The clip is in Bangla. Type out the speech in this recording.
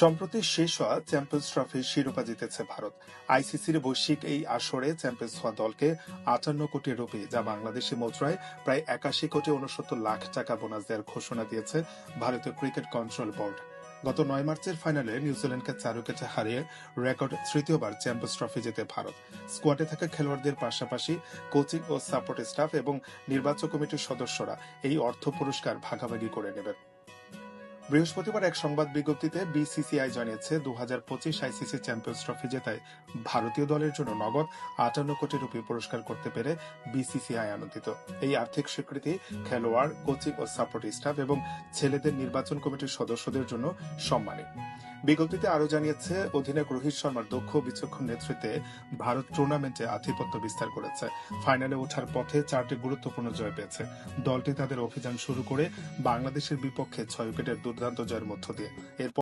সম্প্রতি শেষ হওয়া চ্যাম্পিয়ন্স ট্রফির শিরোপা জিতেছে ভারত। আইসিসির বৈশ্বিক এই আসরে চ্যাম্পিয়ন্স হওয়া দলকে 58 কোটি রুপি, যা বাংলাদেশি মুদ্রায় প্রায় 81 কোটি 69 লাখ টাকা বোনাস দেওয়ার ঘোষণা দিয়েছে ভারতীয় ক্রিকেট কন্ট্রোল বোর্ড। গত 9 মার্চের ফাইনালে নিউজিল্যান্ডকে 4 উইকেটে হারিয়ে রেকর্ড তৃতীয়বার চ্যাম্পিয়ন্স ট্রফি জেতে ভারত। স্কোয়াডে থাকা খেলোয়াড়দের পাশাপাশি কোচিং ও সাপোর্ট স্টাফ এবং নির্বাচক কমিটির সদস্যরা এই অর্থ পুরস্কার ভাগাভাগি করে নেবেন। বৃহস্পতিবার এক সংবাদ বিজ্ঞপ্তিতে বিসিসিআই জানিয়েছে 2025 আইসিসি চ্যাম্পিয়ন্স ট্রফি জেতায় ভারতীয় দলের জন্য নগদ 58 কোটি রুপি পুরস্কার করতে পেরে বিসিসিআই আনন্দিত। এই আর্থিক স্বীকৃতি খেলোয়াড়, কোচিং ও সাপোর্ট স্টাফ এবং ছেলেদের নির্বাচন কমিটির সদস্যদের জন্য সম্মানী। বিজ্ঞপ্তিতে আরও জানিয়েছে, অধিনায়ক রোহিত শর্মার দক্ষ বিচক্ষণ নেতৃত্বে ভারত টুর্নামেন্টে আধিপত্য বিস্তার করেছে। ফাইনালে ওঠার পথে 4টি গুরুত্বপূর্ণ জয় পেয়েছে। দলটি তাদের অভিযান শুরু করে বাংলাদেশের বিপক্ষে 6 উইকেটের দুর্দান্ত জয়ের মধ্য দিয়ে। এরপর